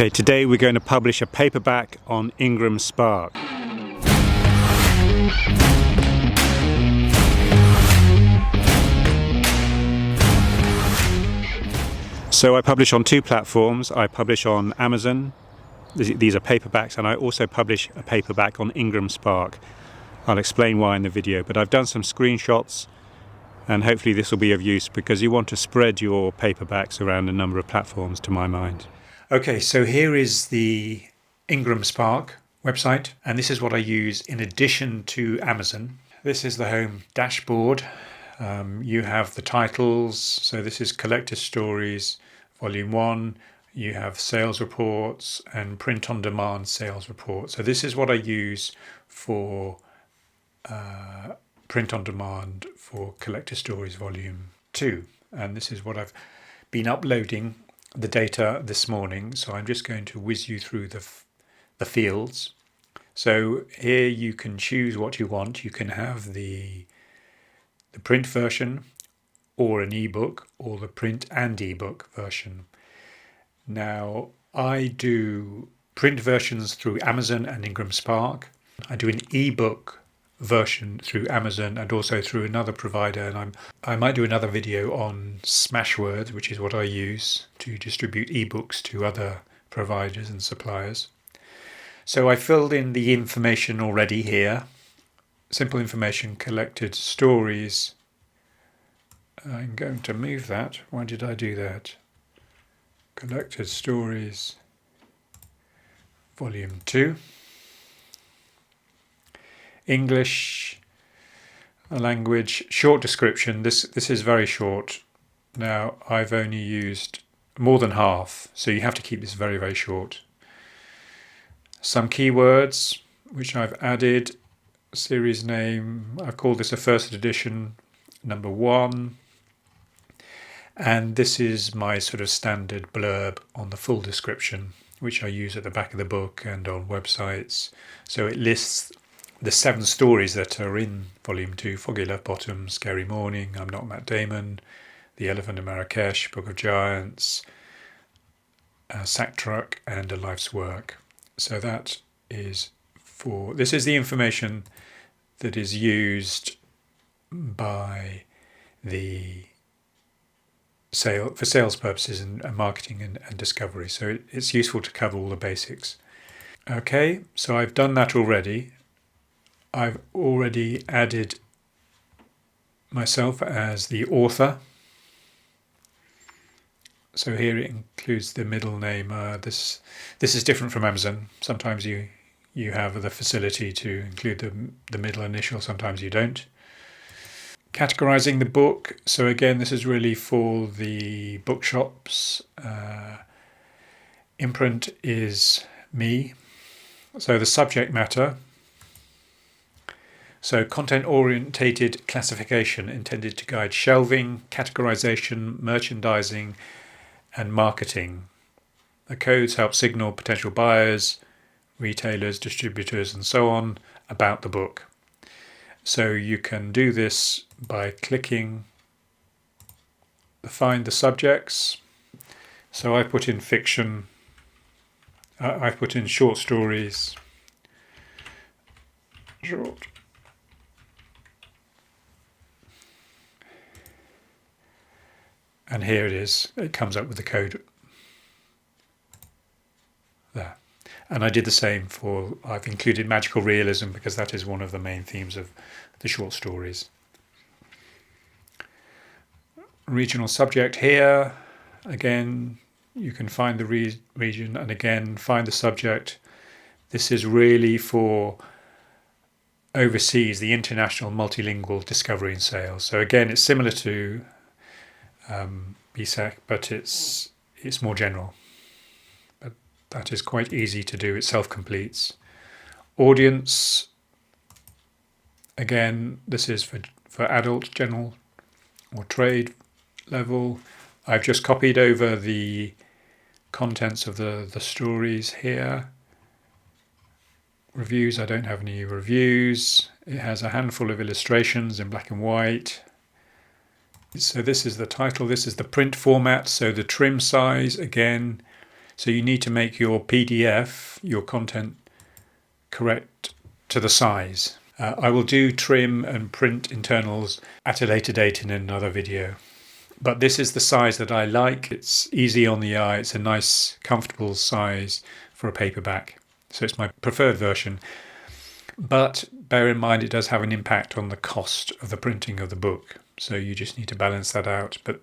Okay, today we're going to publish a paperback on IngramSpark. So I publish on two platforms. I publish on Amazon. These are paperbacks, and I also publish a paperback on IngramSpark. I'll explain why in the video, but I've done some screenshots and hopefully this will be of use because you want to spread your paperbacks around a number of platforms, to my mind. Okay, so here is the IngramSpark website, and this is what I use in addition to Amazon. This is the home dashboard. You have the titles, so this is Collected Stories, Volume 1. You have sales reports and print-on-demand sales reports. So this is what I use for print-on-demand for Collected Stories Volume 2. And this is what I've been uploading the data this morning. So I'm just going to whiz you through the fields. So here you can choose what you want. You can have the print version or an ebook, or the print and ebook version. Now, I do print versions through Amazon and IngramSpark. I do an ebook version through Amazon and also through another provider, and I might do another video on Smashwords, which is what I use to distribute ebooks to other providers and suppliers. So I filled in the information already here. Simple information, collected stories. I'm going to move that. Why did I do that? Collected Stories, Volume 2. English language, short description. This is very short. Now, I've only used more than half, so you have to keep this very, very short. Some keywords, which I've added. Series name, I've called this a first edition, number 1. And this is my sort of standard blurb on the full description, which I use at the back of the book and on websites. So it lists the 7 stories that are in Volume 2, Foggy Love Bottom, Scary Morning, I'm Not Matt Damon, The Elephant in Marrakesh, Book of Giants, Sack Truck, and A Life's Work. So that is this is the information that is used by the for sales purposes and marketing and discovery. So it's useful to cover all the basics. Okay, so I've done that already. I've already added myself as the author. So here it includes the middle name. This is different from Amazon. Sometimes you have the facility to include the middle initial, sometimes you don't. Categorizing the book. So again, this is really for the bookshops. Imprint is me. So the subject matter. So content-orientated classification intended to guide shelving, categorization, merchandising, and marketing. The codes help signal potential buyers, retailers, distributors, and so on about the book. So you can do this by clicking find the subjects. So I put in fiction, I put in short stories, and here it is. It comes up with the code there. And I did the same I've included magical realism because that is one of the main themes of the short stories. Regional subject here. Again, you can find the region and again find the subject. This is really for overseas, the international multilingual discovery and sales. So again, it's similar to BSAC, but it's more general. But that is quite easy to do. It self-completes. Audience. Again, this is for adult, general, or trade level. I've just copied over the contents of the stories here. Reviews, I don't have any reviews. It has a handful of illustrations in black and white. So this is the title, this is the print format. So the trim size, again, So you need to make your PDF, your content, correct to the size. I will do trim and print internals at a later date in another video. But this is the size that I like. It's easy on the eye. It's a nice, comfortable size for a paperback. So it's my preferred version. But bear in mind, it does have an impact on the cost of the printing of the book. So you just need to balance that out. But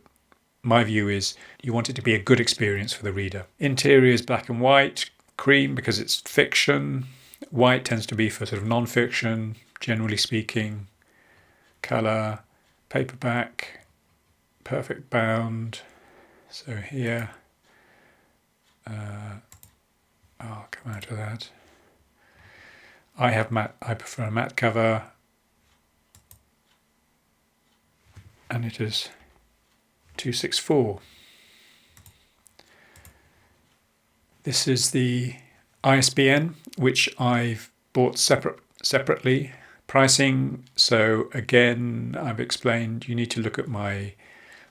my view is you want it to be a good experience for the reader. Interior is black and white, cream because it's fiction. White tends to be for sort of non-fiction, generally speaking. Colour, paperback, perfect bound. So here, I'll come out of that. I prefer a matte cover, and it is 264. This is the ISBN, which I've bought separately. Pricing, so again, I've explained you need to look at my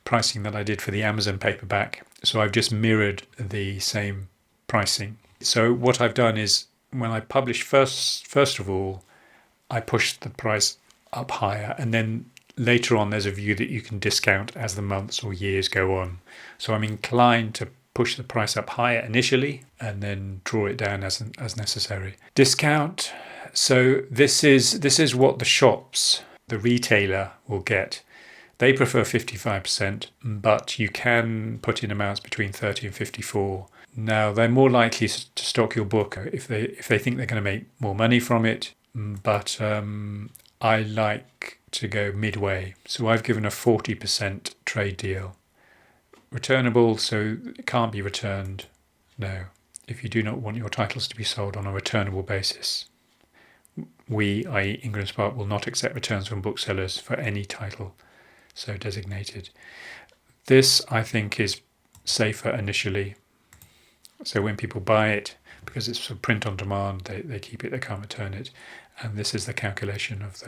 pricing that I did for the Amazon paperback. So I've just mirrored the same pricing. So what I've done is when I publish first of all, I push the price up higher, and then later on there's a view that you can discount as the months or years go on. So I'm inclined to push the price up higher initially and then draw it down as necessary. Discount. So this is what the shops, the retailer, will get. They prefer 55%, but you can put in amounts between 30 and 54. Now, they're more likely to stock your book if they think they're going to make more money from it, but I like to go midway. So I've given a 40% trade deal. Returnable, so it can't be returned. No, if you do not want your titles to be sold on a returnable basis. We, i.e. IngramSpark, will not accept returns from booksellers for any title so designated. This, I think, is safer initially. So when people buy it, because it's for print on demand, they keep it, they can't return it. And this is the calculation of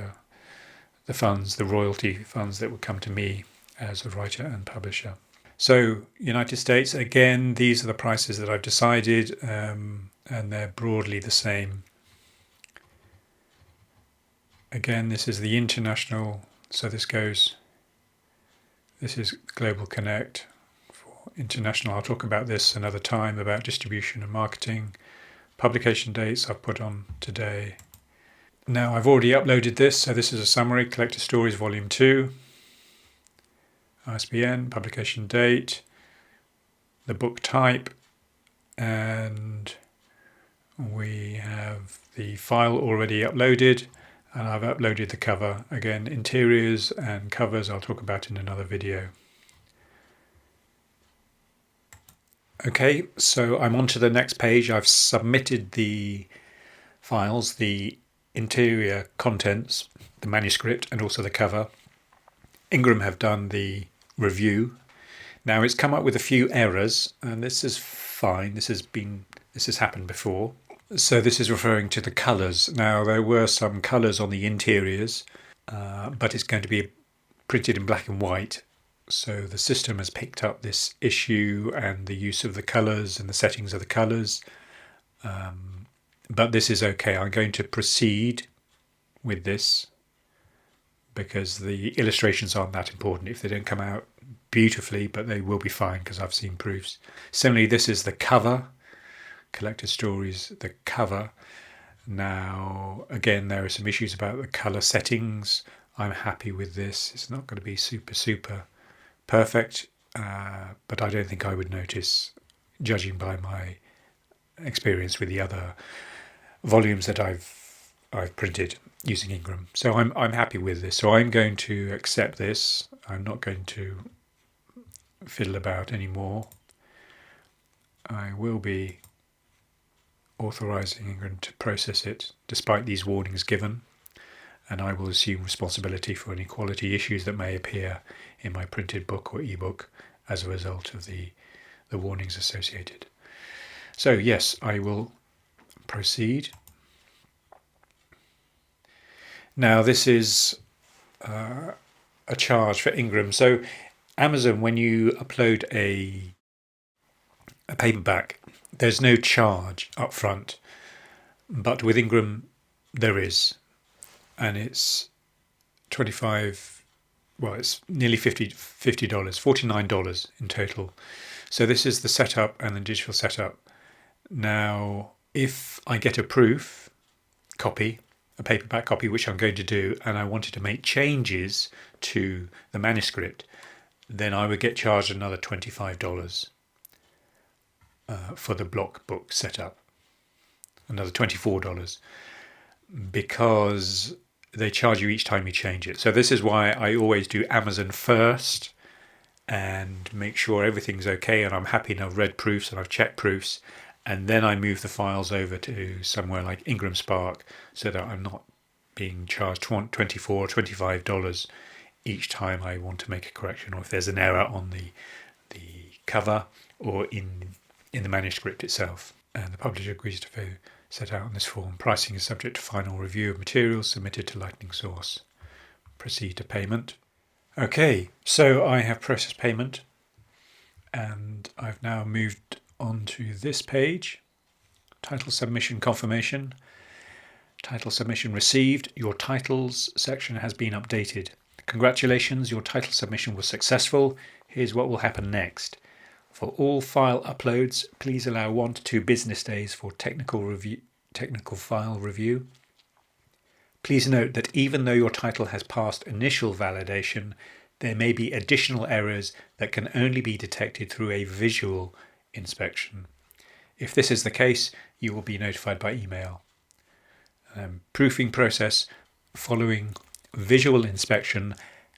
the funds, the royalty funds that would come to me as a writer and publisher. So United States, again, these are the prices that I've decided, and they're broadly the same. Again, this is the international, so this is Global Connect. For international, I'll talk about this another time, about distribution and marketing. Publication dates I've put on today. Now I've already uploaded this, so this is a summary, Collector Stories Volume 2. ISBN, publication date, the book type, and we have the file already uploaded, and I've uploaded the cover. Again, interiors and covers I'll talk about in another video. Okay, so I'm on to the next page. I've submitted the files, the interior contents, the manuscript, and also the cover. Ingram have done the review. Now it's come up with a few errors, and this is fine. This has happened before. So this is referring to the colours. Now there were some colours on the interiors, but it's going to be printed in black and white. So the system has picked up this issue and the use of the colours and the settings of the colours. But this is okay. I'm going to proceed with this because the illustrations aren't that important if they don't come out beautifully, but they will be fine because I've seen proofs. Similarly, this is the cover, Collector Stories, the cover. Now, again, there are some issues about the colour settings. I'm happy with this. It's not going to be super perfect, but I don't think I would notice, judging by my experience with the other volumes that I've printed using Ingram. So I'm happy with this. So I'm going to accept this. I'm not going to fiddle about anymore. I will be authorizing Ingram to process it despite these warnings given, and I will assume responsibility for any quality issues that may appear in my printed book or ebook as a result of the warnings associated. So yes, I will proceed. Now this is a charge for Ingram. So Amazon, when you upload a paperback, there's no charge up front, but with Ingram there is, and it's it's nearly $50, $49 in total. So this is the setup and the digital setup. Now, if I get a proof copy, a paperback copy, which I'm going to do, and I wanted to make changes to the manuscript, then I would get charged another $25 for the block book setup, another $24, because they charge you each time you change it. So this is why I always do Amazon first and make sure everything's okay and I'm happy and I've read proofs and I've checked proofs, and then I move the files over to somewhere like IngramSpark so that I'm not being charged $24 or $25 each time I want to make a correction, or if there's an error on the cover or in the manuscript itself. And the publisher agrees to set out on this form. Pricing is subject to final review of materials submitted to Lightning Source. Proceed to payment. Okay, so I have processed payment and I've now moved on to this page. Title submission confirmation. Title submission received. Your titles section has been updated. Congratulations, your title submission was successful. Here's what will happen next. For all file uploads, please allow 1 to 2 business days for technical file review. Please note that even though your title has passed initial validation, there may be additional errors that can only be detected through a visual inspection. If this is the case, you will be notified by email. Proofing process. Following visual inspection,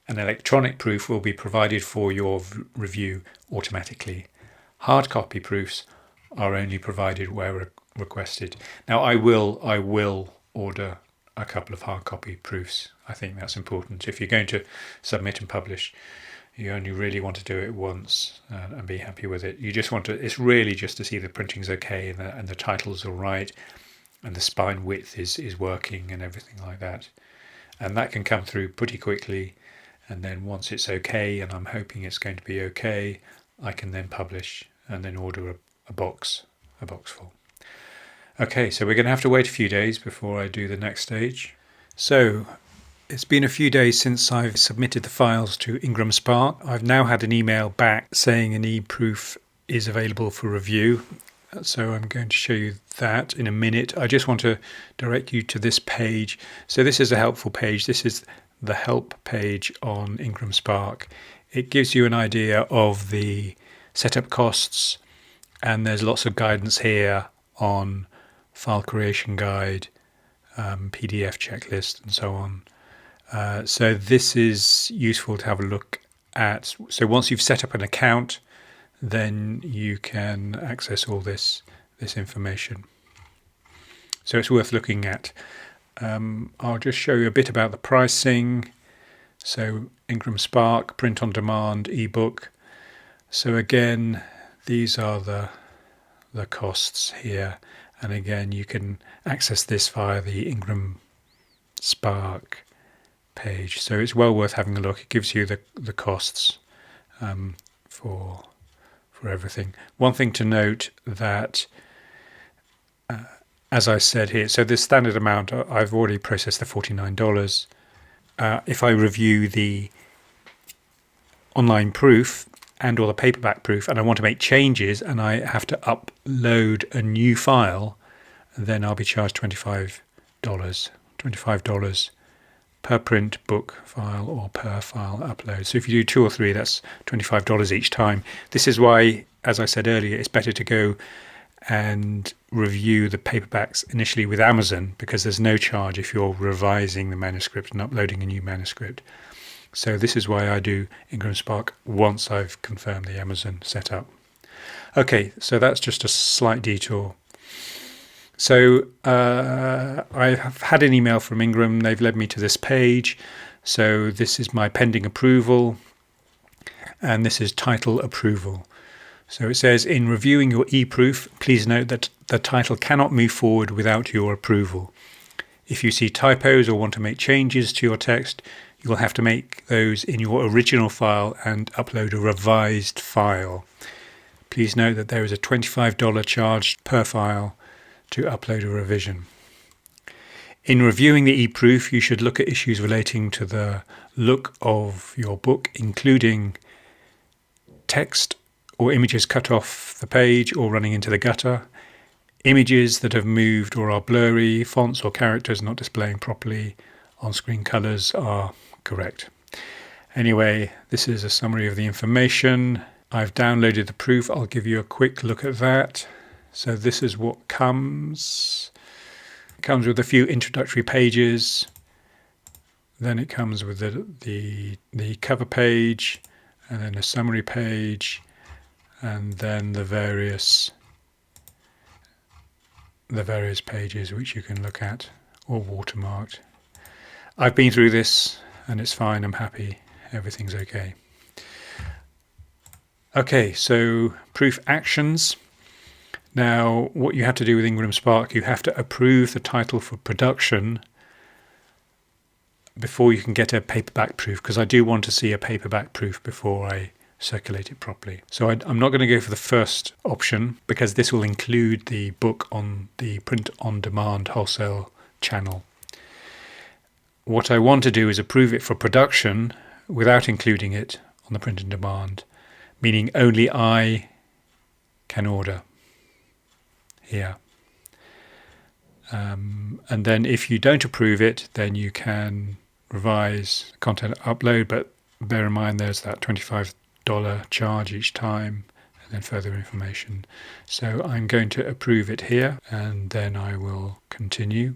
an electronic proof will be provided for your review automatically. Hard copy proofs are only provided where requested. Now I will order a couple of hard copy proofs. I think that's important. If you're going to submit and publish, you only really want to do it once and be happy with it. You just want to, it's really just to see the printing's okay and the title's all right and the spine width is working and everything like that. And that can come through pretty quickly. And then once it's okay, and I'm hoping it's going to be okay, I can then publish and then order a box full. Okay, so we're going to have to wait a few days before I do the next stage. So it's been a few days since I've submitted the files to IngramSpark. I've now had an email back saying an e-proof is available for review. So I'm going to show you that in a minute. I just want to direct you to this page. So this is a helpful page. This is the help page on IngramSpark. It gives you an idea of the setup costs, and there's lots of guidance here on file creation guide, PDF checklist, and so on. So this is useful to have a look at. So once you've set up an account, then you can access all this information. So it's worth looking at. I'll just show you a bit about the pricing. So IngramSpark, print on demand, ebook. So again, these are the costs here. And again, you can access this via the IngramSpark page. So it's well worth having a look. It gives you the costs for everything. One thing to note that, as I said here, so the standard amount, I've already processed the $49. If I review the online proof and or the paperback proof and I want to make changes and I have to upload a new file, then I'll be charged $25 per print book file or per file upload. So if you do 2 or 3, that's $25 each time. This is why, as I said earlier, it's better to go and review the paperbacks initially with Amazon, because there's no charge if you're revising the manuscript and uploading a new manuscript. So this is why I do IngramSpark once I've confirmed the Amazon setup. Okay, so that's just a slight detour. So I have had an email from Ingram. They've led me to this page. So this is my pending approval, and this is title approval. So it says, in reviewing your e-proof, please note that the title cannot move forward without your approval. If you see typos or want to make changes to your text, you will have to make those in your original file and upload a revised file. Please note that there is a $25 charge per file to upload a revision. In reviewing the e-proof, you should look at issues relating to the look of your book, including text or images cut off the page or running into the gutter, images that have moved or are blurry, fonts or characters not displaying properly, on-screen colours are correct. Anyway, this is a summary of the information. I've downloaded the proof. I'll give you a quick look at that. So this is what comes. It comes with a few introductory pages. Then it comes with the cover page, and then a summary page, and then the various pages which you can look at, all watermarked. I've been through this and it's fine. I'm happy. Everything's okay. Okay, so proof actions. Now, what you have to do with IngramSpark, you have to approve the title for production before you can get a paperback proof, because I do want to see a paperback proof before I circulate it properly. So I'm not going to go for the first option, because this will include the book on the print-on-demand wholesale channel. What I want to do is approve it for production without including it on the print-on-demand, meaning only I can order here. And then if you don't approve it, then you can revise content upload, but bear in mind there's that $25 charge each time, and then further information. So I'm going to approve it here, and then I will continue.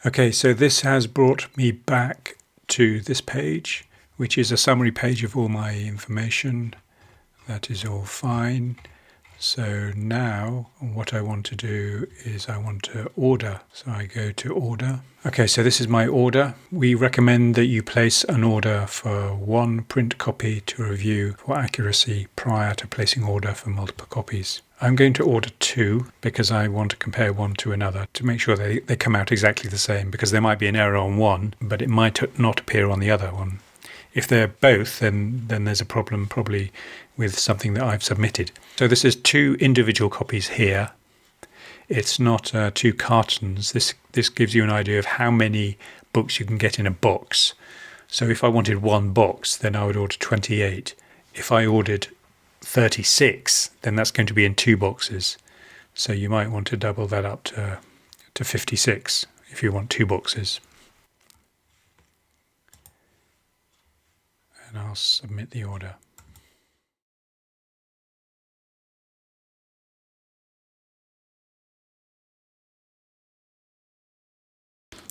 Okay, so this has brought me back to this page, which is a summary page of all my information. That is all fine. So now what I want to do is I want to order. So I go to order. Okay, so this is my order. We recommend that you place an order for one print copy to review for accuracy prior to placing order for multiple copies. I'm going to order 2 because I want to compare one to another to make sure they come out exactly the same, because there might be an error on one, but it might not appear on the other one. If they're both, then there's a problem probably with something that I've submitted. So this is 2 individual copies here. It's not 2 cartons. This gives you an idea of how many books you can get in a box. So if I wanted 1 box, then I would order 28. If I ordered 36, then that's going to be in 2 boxes. So you might want to double that up to 56 if you want 2 boxes. And I'll submit the order.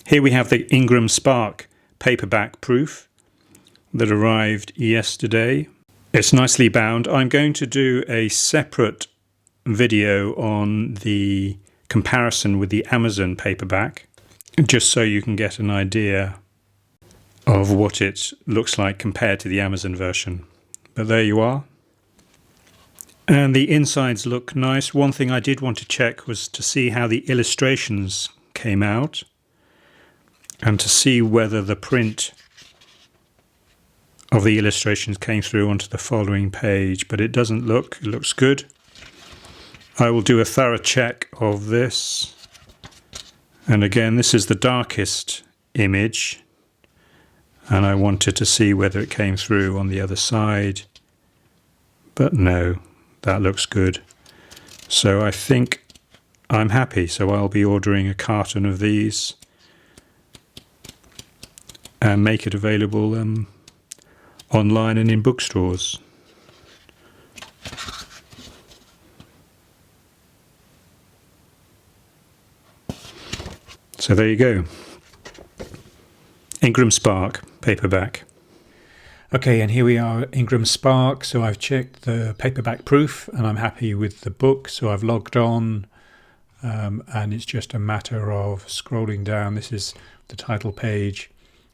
Here we have the IngramSpark paperback proof that arrived yesterday. It's nicely bound. I'm going to do a separate video on the comparison with the Amazon paperback, just so you can get an idea of what it looks like compared to the Amazon version. But there you are. And the insides look nice. One thing I did want to check was to see how the illustrations came out and to see whether the print of the illustrations came through onto the following page, but it doesn't look. It looks good. I will do a thorough check of this. And again, this is the darkest image, and I wanted to see whether it came through on the other side, but no, that looks good. So I think I'm happy. So I'll be ordering a carton of these and make it available online and in bookstores. So there you go. IngramSpark paperback. Okay, and here we are, IngramSpark. So I've checked the paperback proof and I'm happy with the book. So I've logged on and it's just a matter of scrolling down. This is the title page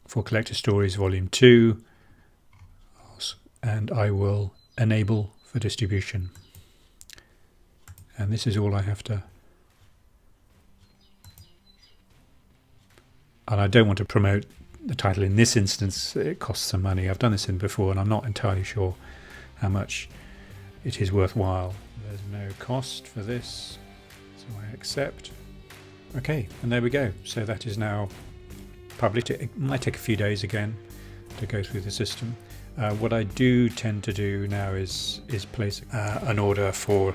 for Collector Stories Volume 2. And I will enable for distribution. And this is all I have to. And I don't want to promote the title in this instance. It costs some money. I've done this in before and I'm not entirely sure how much it is worthwhile. There's no cost for this, so I accept. Okay, and there we go. So that is now published. It might take a few days again to go through the system. What I do tend to do now is place an order for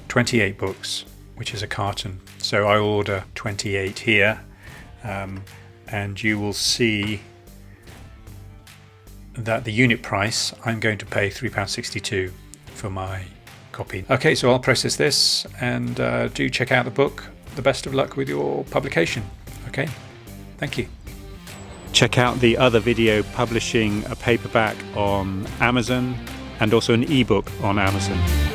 28 books, which is a carton. So I order 28 here, and you will see that the unit price, I'm going to pay £3.62 for my copy. Okay, so I'll process this, and do check out the book. The best of luck with your publication. Okay, thank you. Check out the other video publishing a paperback on Amazon and also an ebook on Amazon.